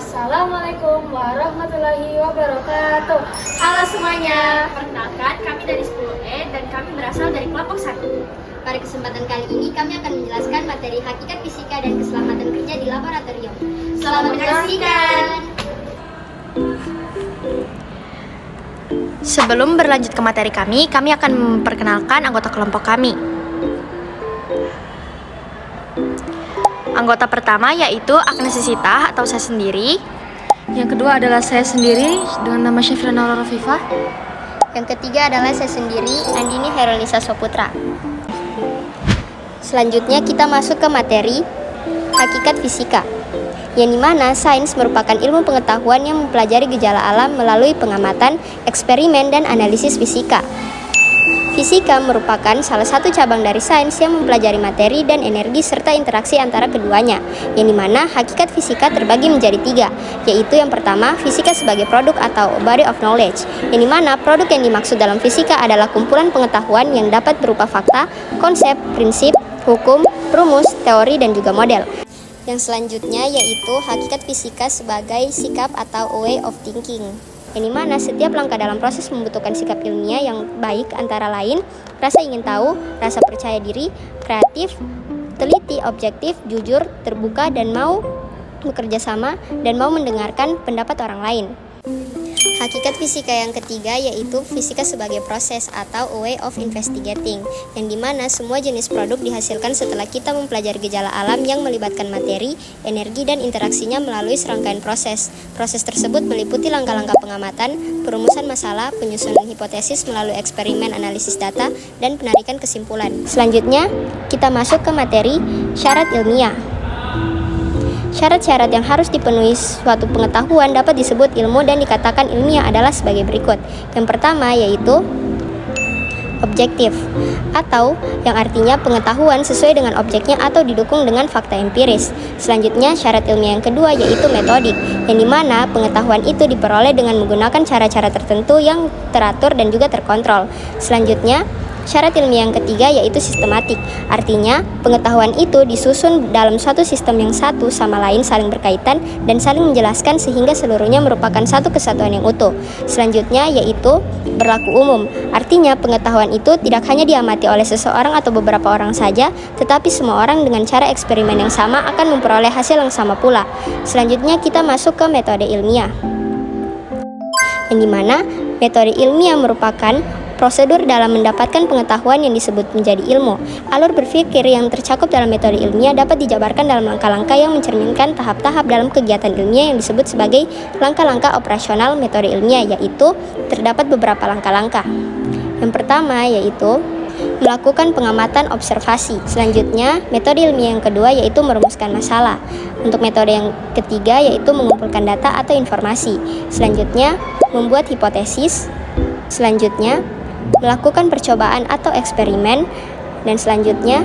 Assalamualaikum warahmatullahi wabarakatuh. Halo semuanya. Perkenalkan, kami dari 10E dan kami berasal dari kelompok 1. Pada kesempatan kali ini kami akan menjelaskan materi hakikat fisika dan keselamatan kerja di laboratorium. Selamat menyaksikan. Sebelum berlanjut ke materi kami akan memperkenalkan anggota kelompok kami. Anggota pertama yaitu Agnes Sita atau saya sendiri. Yang kedua adalah saya sendiri dengan nama Syafira Naura Rafifah. Yang ketiga adalah saya sendiri, Andini Herolisa Soputra. Selanjutnya kita masuk ke materi hakikat fisika, yang dimana sains merupakan ilmu pengetahuan yang mempelajari gejala alam melalui pengamatan, eksperimen, dan analisis fisika. Fisika merupakan salah satu cabang dari sains yang mempelajari materi dan energi serta interaksi antara keduanya, yang dimana hakikat fisika terbagi menjadi 3, yaitu yang pertama, fisika sebagai produk atau body of knowledge, yang dimana produk yang dimaksud dalam fisika adalah kumpulan pengetahuan yang dapat berupa fakta, konsep, prinsip, hukum, rumus, teori, dan juga model. Yang selanjutnya yaitu hakikat fisika sebagai sikap atau way of thinking, yang dimana setiap langkah dalam proses membutuhkan sikap ilmiah yang baik, antara lain rasa ingin tahu, rasa percaya diri, kreatif, teliti, objektif, jujur, terbuka, dan mau bekerja sama dan mau mendengarkan pendapat orang lain. Hakikat fisika yang ketiga yaitu fisika sebagai proses atau a way of investigating, yang dimana semua jenis produk dihasilkan setelah kita mempelajari gejala alam yang melibatkan materi, energi, dan interaksinya melalui serangkaian proses. Proses tersebut meliputi langkah-langkah pengamatan, perumusan masalah, penyusunan hipotesis melalui eksperimen analisis data, dan penarikan kesimpulan. Selanjutnya, kita masuk ke materi syarat ilmiah. Syarat-syarat yang harus dipenuhi suatu pengetahuan dapat disebut ilmu dan dikatakan ilmiah adalah sebagai berikut. Yang pertama yaitu objektif, atau yang artinya pengetahuan sesuai dengan objeknya atau didukung dengan fakta empiris. Selanjutnya, syarat ilmiah yang kedua yaitu metodik, yang dimana pengetahuan itu diperoleh dengan menggunakan cara-cara tertentu yang teratur dan juga terkontrol. Selanjutnya, syarat ilmiah yang ketiga yaitu sistematik, artinya pengetahuan itu disusun dalam suatu sistem yang satu sama lain saling berkaitan dan saling menjelaskan sehingga seluruhnya merupakan satu kesatuan yang utuh. Selanjutnya yaitu berlaku umum, artinya pengetahuan itu tidak hanya diamati oleh seseorang atau beberapa orang saja, tetapi semua orang dengan cara eksperimen yang sama akan memperoleh hasil yang sama pula. Selanjutnya kita masuk ke metode ilmiah, yang dimana metode ilmiah merupakan prosedur dalam mendapatkan pengetahuan yang disebut menjadi ilmu. Alur berpikir yang tercakup dalam metode ilmiah dapat dijabarkan dalam langkah-langkah yang mencerminkan tahap-tahap dalam kegiatan ilmiah yang disebut sebagai langkah-langkah operasional metode ilmiah, yaitu terdapat beberapa langkah-langkah. Yang pertama yaitu melakukan pengamatan observasi. Selanjutnya, metode ilmiah yang kedua yaitu merumuskan masalah. Untuk metode yang ketiga yaitu mengumpulkan data atau informasi. Selanjutnya, membuat hipotesis. Selanjutnya, melakukan percobaan atau eksperimen, dan selanjutnya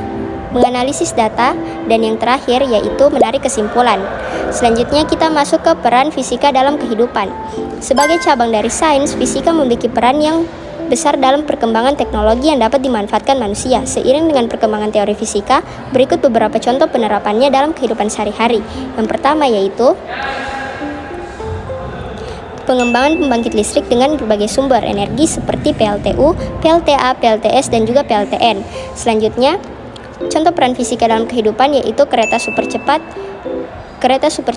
menganalisis data, dan yang terakhir yaitu menarik kesimpulan. Selanjutnya kita masuk ke peran fisika dalam kehidupan. Sebagai cabang dari sains, fisika memiliki peran yang besar dalam perkembangan teknologi yang dapat dimanfaatkan manusia. Seiring dengan perkembangan teori fisika, berikut beberapa contoh penerapannya dalam kehidupan sehari-hari. Yang pertama yaitu pengembangan pembangkit listrik dengan berbagai sumber energi seperti PLTU, PLTA, PLTS, dan juga PLTN. Selanjutnya, contoh peran fisika dalam kehidupan yaitu kereta super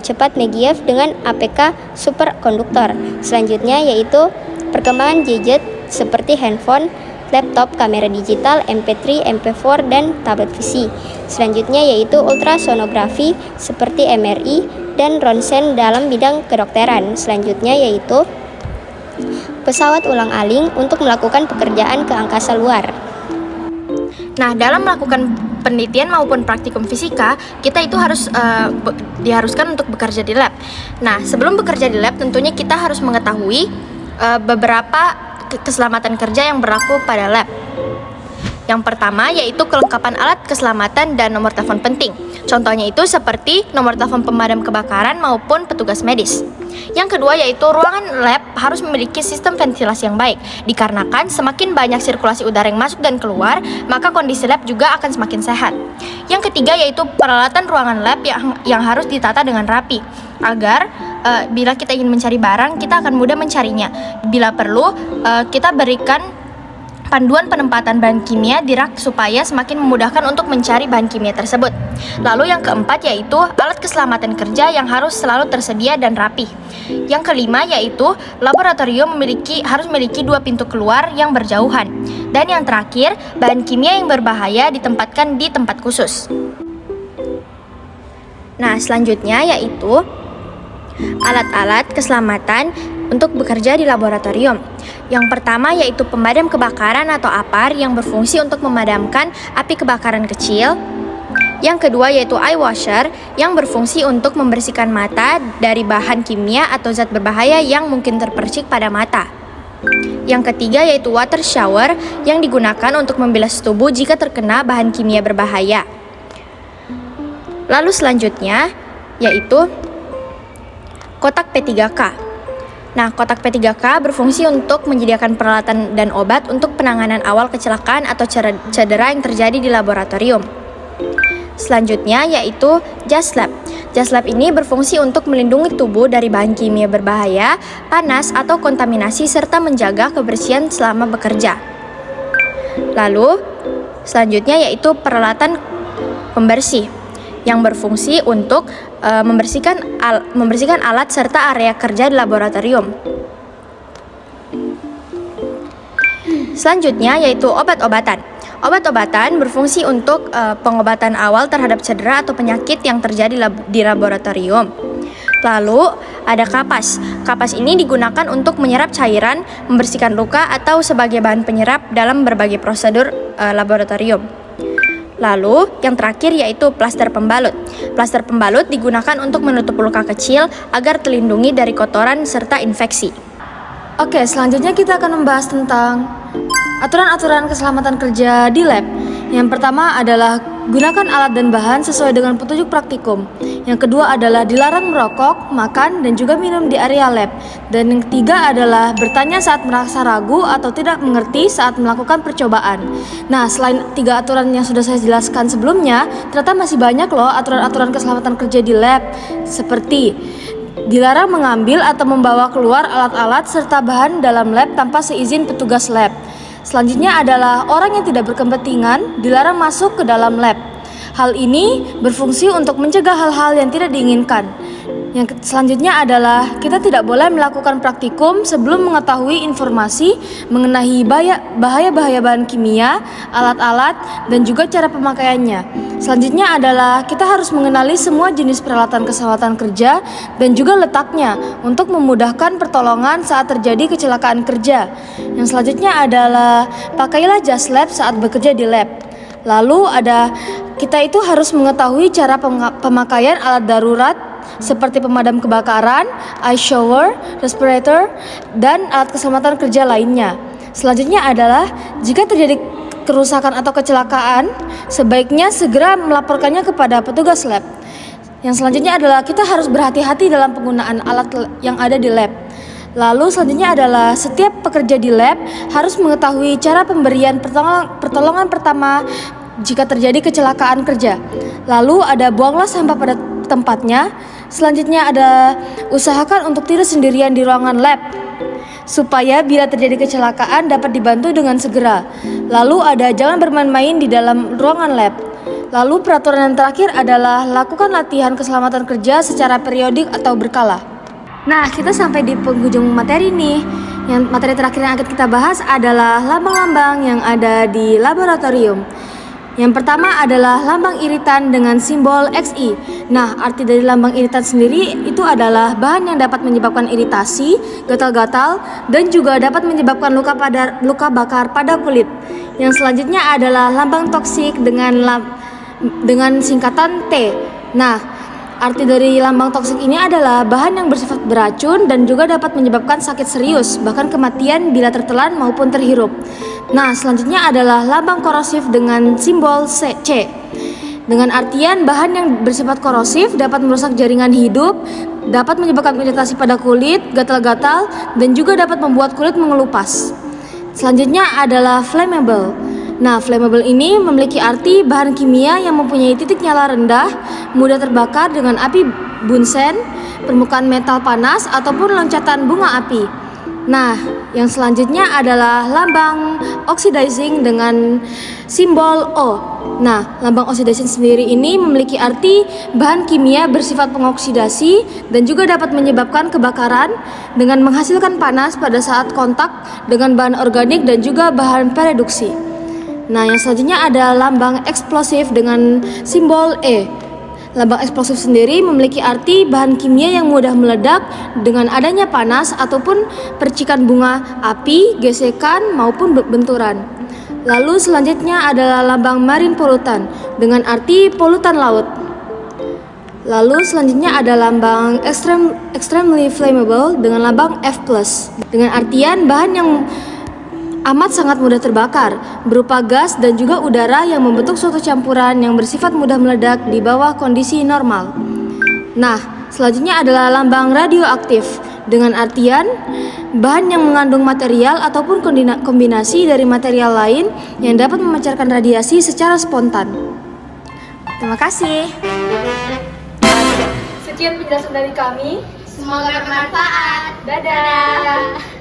cepat Megiev dengan APK superkonduktor. Selanjutnya yaitu perkembangan gadget seperti handphone, laptop, kamera digital, MP3, MP4, dan tablet PC. Selanjutnya yaitu ultrasonografi seperti MRI dan ronsen dalam bidang kedokteran. Selanjutnya yaitu pesawat ulang-alik untuk melakukan pekerjaan ke angkasa luar. Nah, dalam melakukan penelitian maupun praktikum fisika, kita itu harus diharuskan untuk bekerja di lab. Nah, sebelum bekerja di lab, tentunya kita harus mengetahui beberapa keselamatan kerja yang berlaku pada lab. Yang pertama yaitu kelengkapan alat keselamatan dan nomor telepon penting. Contohnya itu seperti nomor telepon pemadam kebakaran maupun petugas medis. Yang kedua yaitu ruangan lab harus memiliki sistem ventilasi yang baik. Dikarenakan semakin banyak sirkulasi udara yang masuk dan keluar, maka kondisi lab juga akan semakin sehat. Yang ketiga yaitu peralatan ruangan lab yang harus ditata dengan rapi. agar bila kita ingin mencari barang, kita akan mudah mencarinya. Bila perlu, kita berikan panduan penempatan bahan kimia di rak supaya semakin memudahkan untuk mencari bahan kimia tersebut. Lalu yang keempat yaitu alat keselamatan kerja yang harus selalu tersedia dan rapi. Yang kelima yaitu laboratorium harus memiliki 2 pintu keluar yang berjauhan. Dan yang terakhir, bahan kimia yang berbahaya ditempatkan di tempat khusus. Nah, selanjutnya yaitu alat-alat keselamatan untuk bekerja di laboratorium. Yang pertama yaitu pemadam kebakaran atau APAR yang berfungsi untuk memadamkan api kebakaran kecil. Yang kedua yaitu eye washer yang berfungsi untuk membersihkan mata dari bahan kimia atau zat berbahaya yang mungkin terpercik pada mata. Yang ketiga yaitu water shower yang digunakan untuk membilas tubuh jika terkena bahan kimia berbahaya. Lalu selanjutnya yaitu kotak P3K. Nah, kotak P3K berfungsi untuk menyediakan peralatan dan obat untuk penanganan awal kecelakaan atau cedera yang terjadi di laboratorium. Selanjutnya yaitu jas lab. Jas lab ini berfungsi untuk melindungi tubuh dari bahan kimia berbahaya, panas, atau kontaminasi serta menjaga kebersihan selama bekerja. Lalu, selanjutnya yaitu peralatan pembersih yang berfungsi untuk membersihkan alat serta area kerja di laboratorium. Selanjutnya yaitu obat-obatan. Obat-obatan berfungsi untuk pengobatan awal terhadap cedera atau penyakit yang terjadi di laboratorium. Lalu ada kapas. Kapas ini digunakan untuk menyerap cairan, membersihkan luka atau sebagai bahan penyerap dalam berbagai prosedur laboratorium. Lalu, yang terakhir yaitu plaster pembalut. Plaster pembalut digunakan untuk menutup luka kecil agar terlindungi dari kotoran serta infeksi. Oke, selanjutnya kita akan membahas tentang aturan-aturan keselamatan kerja di lab. Yang pertama adalah gunakan alat dan bahan sesuai dengan petunjuk praktikum. Yang kedua adalah dilarang merokok, makan, dan juga minum di area lab. Dan yang ketiga adalah bertanya saat merasa ragu atau tidak mengerti saat melakukan percobaan. Nah, selain 3 aturan yang sudah saya jelaskan sebelumnya, ternyata masih banyak loh aturan-aturan keselamatan kerja di lab. Seperti dilarang mengambil atau membawa keluar alat-alat serta bahan dalam lab tanpa seizin petugas lab. Selanjutnya adalah orang yang tidak berkepentingan dilarang masuk ke dalam lab. Hal ini berfungsi untuk mencegah hal-hal yang tidak diinginkan. Yang selanjutnya adalah kita tidak boleh melakukan praktikum sebelum mengetahui informasi mengenai bahaya-bahaya bahan kimia, alat-alat, dan juga cara pemakaiannya. Selanjutnya adalah kita harus mengenali semua jenis peralatan keselamatan kerja dan juga letaknya untuk memudahkan pertolongan saat terjadi kecelakaan kerja. Yang selanjutnya adalah pakailah jas lab saat bekerja di lab. Lalu kita itu harus mengetahui cara pemakaian alat darurat seperti pemadam kebakaran, eye shower, respirator, dan alat keselamatan kerja lainnya. Selanjutnya adalah jika terjadi kerusakan atau kecelakaan, sebaiknya segera melaporkannya kepada petugas lab. Yang selanjutnya adalah kita harus berhati-hati dalam penggunaan alat yang ada di lab. Lalu selanjutnya adalah setiap pekerja di lab harus mengetahui cara pemberian pertolongan pertama jika terjadi kecelakaan kerja. Lalu ada buanglah sampah pada tempatnya. Selanjutnya ada usahakan untuk tidak sendirian di ruangan lab supaya bila terjadi kecelakaan dapat dibantu dengan segera. Lalu ada jangan bermain-main di dalam ruangan lab. Lalu peraturan yang terakhir adalah lakukan latihan keselamatan kerja secara periodik atau berkala. Nah, kita sampai di penghujung materi nih. Yang materi terakhir yang akan kita bahas adalah lambang-lambang yang ada di laboratorium. Yang pertama adalah lambang iritan dengan simbol XI. Nah, arti dari lambang iritan sendiri itu adalah bahan yang dapat menyebabkan iritasi, gatal-gatal, dan juga dapat menyebabkan luka bakar pada kulit. Yang selanjutnya adalah lambang toksik dengan singkatan T. Nah, arti dari lambang toksik ini adalah bahan yang bersifat beracun dan juga dapat menyebabkan sakit serius, bahkan kematian bila tertelan maupun terhirup. Nah, selanjutnya adalah lambang korosif dengan simbol C. Dengan artian bahan yang bersifat korosif dapat merusak jaringan hidup, dapat menyebabkan iritasi pada kulit, gatal-gatal, dan juga dapat membuat kulit mengelupas. Selanjutnya adalah flammable. Nah, flammable ini memiliki arti bahan kimia yang mempunyai titik nyala rendah, mudah terbakar dengan api bunsen, permukaan metal panas, ataupun loncatan bunga api. Nah, yang selanjutnya adalah lambang oxidizing dengan simbol O. Nah, lambang oxidizing sendiri ini memiliki arti bahan kimia bersifat pengoksidasi dan juga dapat menyebabkan kebakaran dengan menghasilkan panas pada saat kontak dengan bahan organik dan juga bahan pereduksi. Nah, yang selanjutnya ada lambang eksplosif dengan simbol E. Lambang eksplosif sendiri memiliki arti bahan kimia yang mudah meledak dengan adanya panas ataupun percikan bunga api, gesekan maupun benturan. Lalu selanjutnya adalah lambang marine pollutant dengan arti polutan laut. Lalu selanjutnya ada lambang extremely flammable dengan lambang F+, dengan artian bahan yang amat sangat mudah terbakar, berupa gas dan juga udara yang membentuk suatu campuran yang bersifat mudah meledak di bawah kondisi normal. Nah, selanjutnya adalah lambang radioaktif dengan artian bahan yang mengandung material ataupun kombinasi dari material lain yang dapat memancarkan radiasi secara spontan. Terima kasih. Sekian penjelasan dari kami. Semoga bermanfaat. Dadah.